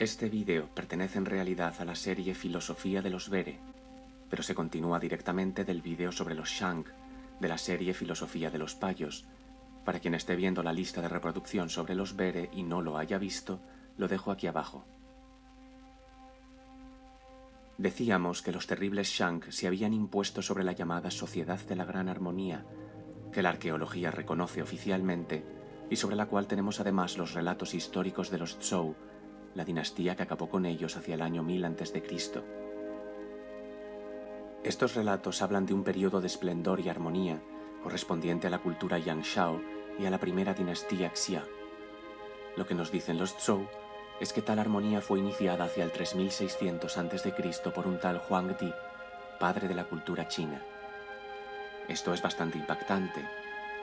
Este vídeo pertenece en realidad a la serie Filosofía de los Bere, pero se continúa directamente del vídeo sobre los Shank, de la serie Filosofía de los Payos. Para quien esté viendo la lista de reproducción sobre los Bere y no lo haya visto, lo dejo aquí abajo. Decíamos que los terribles Shank se habían impuesto sobre la llamada Sociedad de la Gran Armonía, que la arqueología reconoce oficialmente y sobre la cual tenemos además los relatos históricos de los Zhou, la dinastía que acabó con ellos hacia el año 1000 a.C. Estos relatos hablan de un periodo de esplendor y armonía correspondiente a la cultura Yangshao y a la primera dinastía Xia. Lo que nos dicen los Zhou es que tal armonía fue iniciada hacia el 3600 a.C. por un tal Huangdi, padre de la cultura china. Esto es bastante impactante,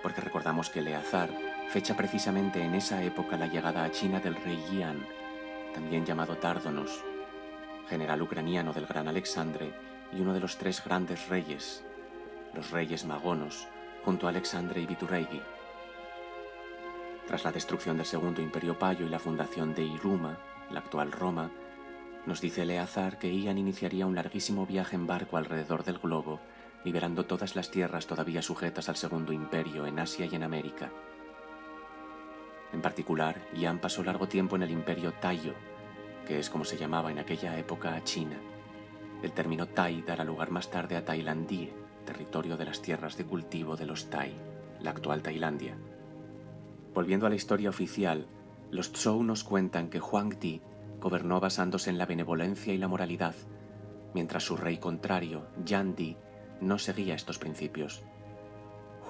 porque recordamos que Eleazar fecha precisamente en esa época la llegada a China del rey Yan, también llamado Dardonos, general ucraniano del gran Alexandre y uno de los tres grandes reyes, los reyes magonos, junto a Alexandre y Biturreigi. Tras la destrucción del Segundo Imperio Payo y la fundación de Iruma, la actual Roma, nos dice Eleazar que Ian iniciaría un larguísimo viaje en barco alrededor del globo, liberando todas las tierras todavía sujetas al Segundo Imperio en Asia y en América. En particular, Ian pasó largo tiempo en el Imperio Tayo, que es como se llamaba en aquella época a China. El término Tai dará lugar más tarde a Tailandie, territorio de las tierras de cultivo de los Tai, la actual Tailandia. Volviendo a la historia oficial, los Zhou nos cuentan que Huangdi gobernó basándose en la benevolencia y la moralidad, mientras su rey contrario, Yandi, no seguía estos principios.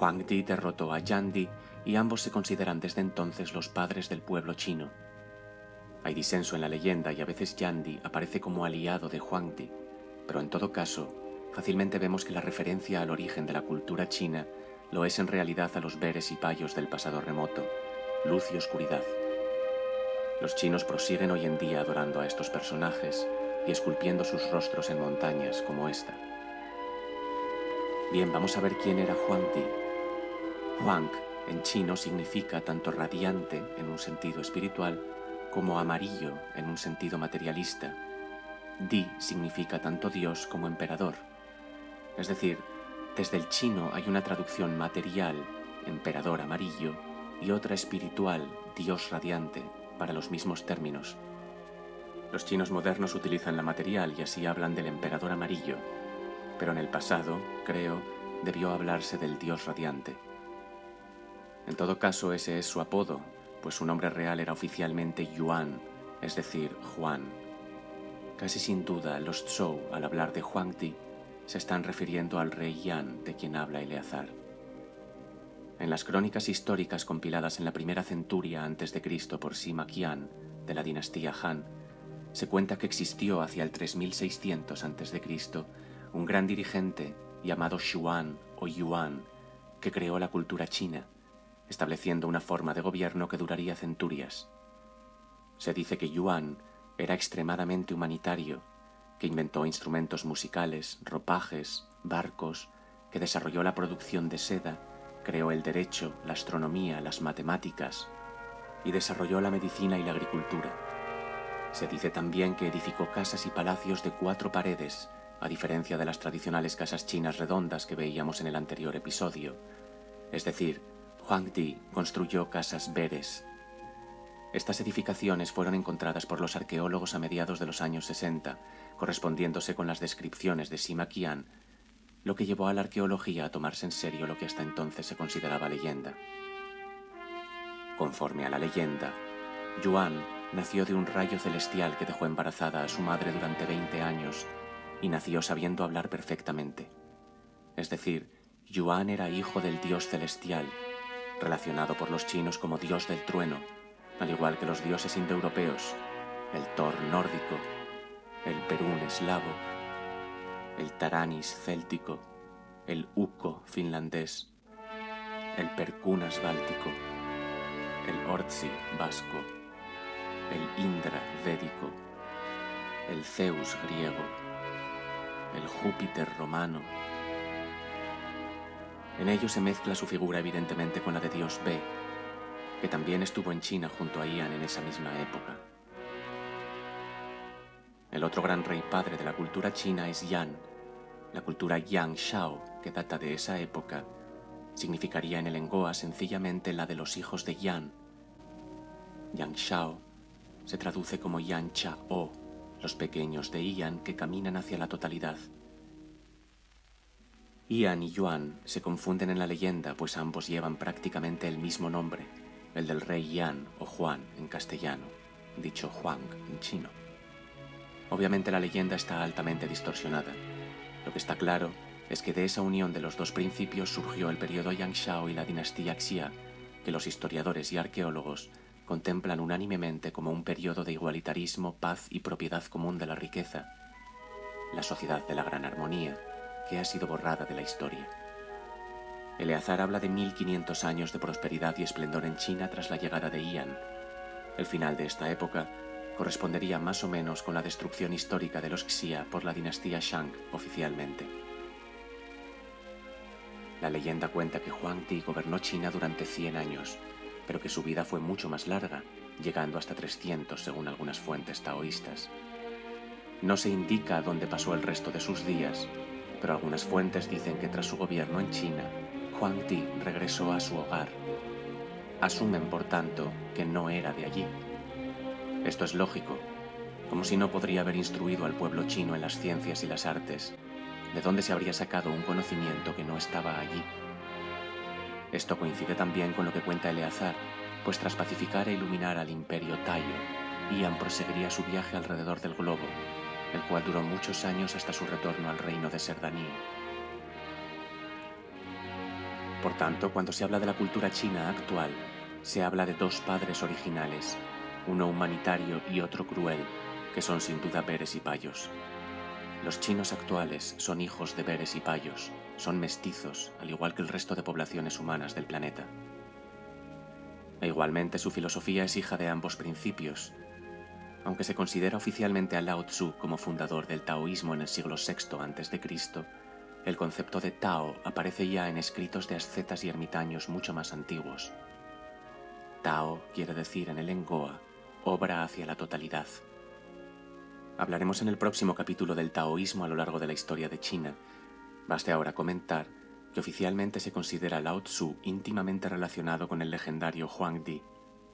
Huangdi derrotó a Yandi y ambos se consideran desde entonces los padres del pueblo chino. Hay disenso en la leyenda y a veces Yandi aparece como aliado de Huangdi, pero en todo caso, fácilmente vemos que la referencia al origen de la cultura china lo es en realidad a los Beres y Payos del pasado remoto, luz y oscuridad. Los chinos prosiguen hoy en día adorando a estos personajes y esculpiendo sus rostros en montañas como esta. Bien, vamos a ver quién era Huangdi. Huang en chino significa tanto radiante en un sentido espiritual como amarillo en un sentido materialista. Di significa tanto Dios como emperador. Es decir, desde el chino hay una traducción material, emperador amarillo, y otra espiritual, Dios radiante, para los mismos términos. Los chinos modernos utilizan la material y así hablan del emperador amarillo, pero en el pasado, creo, debió hablarse del Dios radiante. En todo caso, ese es su apodo, pues su nombre real era oficialmente Yuan, es decir, Juan. Casi sin duda, los Zhou, al hablar de Huangdi, se están refiriendo al rey Yan de quien habla Eleazar. En las crónicas históricas compiladas en la primera centuria a.C. por Sima Qian, de la dinastía Han, se cuenta que existió hacia el 3600 a.C. un gran dirigente llamado Xuan o Yuan, que creó la cultura china, estableciendo una forma de gobierno que duraría centurias. Se dice que Yuan era extremadamente humanitario, que inventó instrumentos musicales, ropajes, barcos, que desarrolló la producción de seda, creó el derecho, la astronomía, las matemáticas y desarrolló la medicina y la agricultura. Se dice también que edificó casas y palacios de 4 paredes, a diferencia de las tradicionales casas chinas redondas que veíamos en el anterior episodio. Es decir, Huangdi construyó casas beres. Estas edificaciones fueron encontradas por los arqueólogos a mediados de los años 60, correspondiéndose con las descripciones de Sima Qian, lo que llevó a la arqueología a tomarse en serio lo que hasta entonces se consideraba leyenda. Conforme a la leyenda, Yuan nació de un rayo celestial que dejó embarazada a su madre durante 20 años y nació sabiendo hablar perfectamente. Es decir, Yuan era hijo del dios celestial, relacionado por los chinos como dios del trueno, al igual que los dioses indoeuropeos, el Thor nórdico, el Perún eslavo, el Taranis céltico, el Ukko finlandés, el Perkunas báltico, el Ortzi vasco, el Indra védico, el Zeus griego, el Júpiter romano. En ello se mezcla su figura evidentemente con la de Dios Be, que también estuvo en China junto a Ian en esa misma época. El otro gran rey padre de la cultura china es Yan. La cultura Yang Shao, que data de esa época, significaría en el Engoa sencillamente la de los hijos de Yan. Yang Shao se traduce como Yan Cha O, los pequeños de Yan que caminan hacia la totalidad. Yan y Yuan se confunden en la leyenda, pues ambos llevan prácticamente el mismo nombre, el del rey Yan o Juan en castellano, dicho Huang en chino. Obviamente la leyenda está altamente distorsionada. Lo que está claro es que de esa unión de los dos principios surgió el periodo Yangshao y la dinastía Xia, que los historiadores y arqueólogos contemplan unánimemente como un periodo de igualitarismo, paz y propiedad común de la riqueza, la sociedad de la gran armonía, que ha sido borrada de la historia. Eleazar habla de 1500 años de prosperidad y esplendor en China tras la llegada de Yan. El final de esta época correspondería más o menos con la destrucción histórica de los Xia por la dinastía Shang oficialmente. La leyenda cuenta que Huang Di gobernó China durante 100 años, pero que su vida fue mucho más larga, llegando hasta 300 según algunas fuentes taoístas. No se indica dónde pasó el resto de sus días, pero algunas fuentes dicen que tras su gobierno en China, Huang Di regresó a su hogar. Asumen, por tanto, que no era de allí. Esto es lógico, como si no podría haber instruido al pueblo chino en las ciencias y las artes, de dónde se habría sacado un conocimiento que no estaba allí. Esto coincide también con lo que cuenta Eleazar, pues tras pacificar e iluminar al imperio Tayo, Yan proseguiría su viaje alrededor del globo, el cual duró muchos años hasta su retorno al reino de Serdaní. Por tanto, cuando se habla de la cultura china actual, se habla de dos padres originales, uno humanitario y otro cruel, que son sin duda Beres y Payos. Los chinos actuales son hijos de Beres y Payos, son mestizos, al igual que el resto de poblaciones humanas del planeta. E igualmente su filosofía es hija de ambos principios. Aunque se considera oficialmente a Lao Tzu como fundador del taoísmo en el siglo VI a.C., el concepto de Tao aparece ya en escritos de ascetas y ermitaños mucho más antiguos. Tao quiere decir en el Engoa, obra hacia la totalidad. Hablaremos en el próximo capítulo del taoísmo a lo largo de la historia de China. Baste ahora comentar que oficialmente se considera a Lao Tzu íntimamente relacionado con el legendario Huang Di,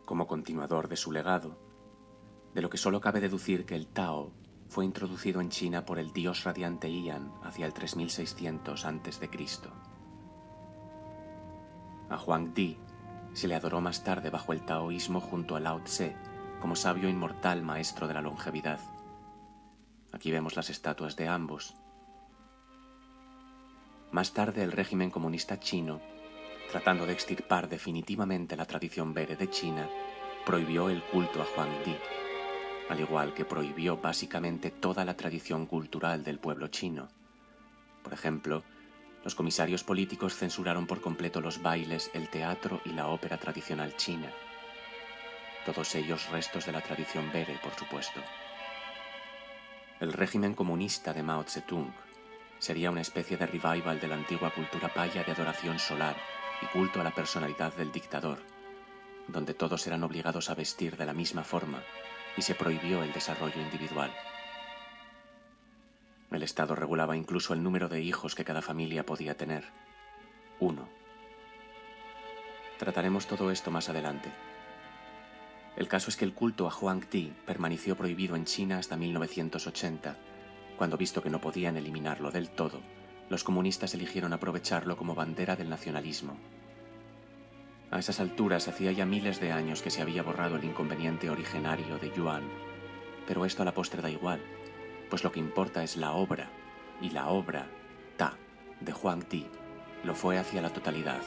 como continuador de su legado, de lo que solo cabe deducir que el Tao fue introducido en China por el dios radiante Yan hacia el 3600 a.C. A Huang Di se le adoró más tarde bajo el taoísmo junto a Lao Tse como sabio inmortal maestro de la longevidad. Aquí vemos las estatuas de ambos. Más tarde el régimen comunista chino, tratando de extirpar definitivamente la tradición Bere de China, prohibió el culto a Huang Di, al igual que prohibió básicamente toda la tradición cultural del pueblo chino. Por ejemplo, los comisarios políticos censuraron por completo los bailes, el teatro y la ópera tradicional china. Todos ellos restos de la tradición Bere, por supuesto. El régimen comunista de Mao Zedong sería una especie de revival de la antigua cultura paya de adoración solar y culto a la personalidad del dictador, donde todos eran obligados a vestir de la misma forma y se prohibió el desarrollo individual. El Estado regulaba incluso el número de hijos que cada familia podía tener. 1. Trataremos todo esto más adelante. El caso es que el culto a Huang Di permaneció prohibido en China hasta 1980, cuando, visto que no podían eliminarlo del todo, los comunistas eligieron aprovecharlo como bandera del nacionalismo. A esas alturas hacía ya miles de años que se había borrado el inconveniente originario de Yuan, pero esto a la postre da igual, pues lo que importa es la obra, y la obra, Ta, de Huang Di, lo fue hacia la totalidad,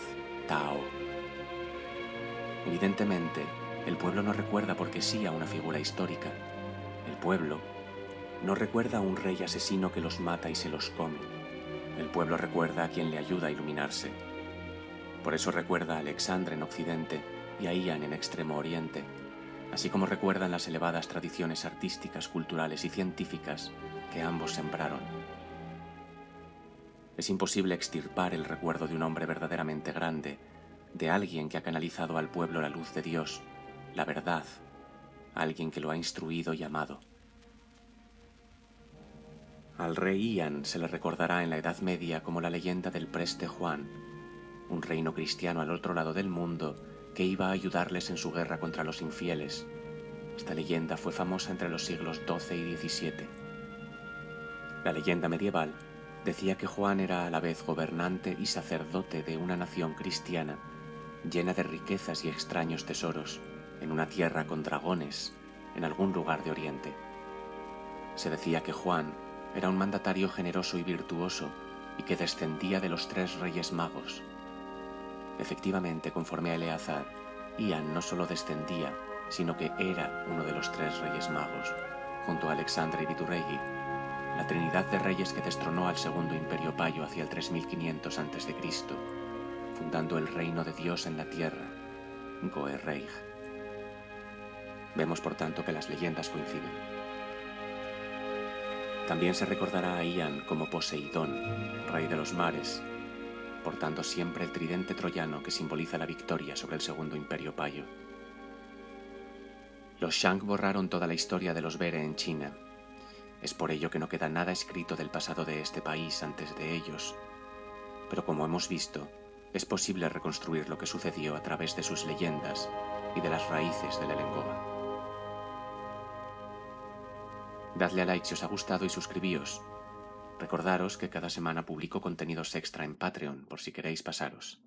Tao. Evidentemente, el pueblo no recuerda porque sí a una figura histórica. El pueblo no recuerda a un rey asesino que los mata y se los come. El pueblo recuerda a quien le ayuda a iluminarse. Por eso recuerda a Alexandre en Occidente y a Yan en Extremo Oriente, así como recuerdan las elevadas tradiciones artísticas, culturales y científicas que ambos sembraron. Es imposible extirpar el recuerdo de un hombre verdaderamente grande, de alguien que ha canalizado al pueblo la luz de Dios, la verdad, alguien que lo ha instruido y amado. Al rey Ian se le recordará en la Edad Media como la leyenda del Preste Juan, un reino cristiano al otro lado del mundo que iba a ayudarles en su guerra contra los infieles. Esta leyenda fue famosa entre los siglos XII y XVII. La leyenda medieval decía que Juan era a la vez gobernante y sacerdote de una nación cristiana llena de riquezas y extraños tesoros, en una tierra con dragones, en algún lugar de Oriente. Se decía que Juan era un mandatario generoso y virtuoso y que descendía de los 3 reyes magos. Efectivamente, conforme a Eleazar, Ian no solo descendía, sino que era uno de los 3 reyes magos, junto a Alexandre y Viturregui, la trinidad de reyes que destronó al Segundo Imperio Payo hacia el 3500 a.C., fundando el reino de Dios en la tierra, Goerreich. Vemos por tanto que las leyendas coinciden. También se recordará a Ian como Poseidón, rey de los mares, portando siempre el tridente troyano que simboliza la victoria sobre el Segundo Imperio Payo. Los Shang borraron toda la historia de los Bere en China. Es por ello que no queda nada escrito del pasado de este país antes de ellos. Pero como hemos visto, es posible reconstruir lo que sucedió a través de sus leyendas y de las raíces de la Lengoa. Dadle a like si os ha gustado y suscribíos. Recordaros que cada semana publico contenidos extra en Patreon por si queréis pasaros.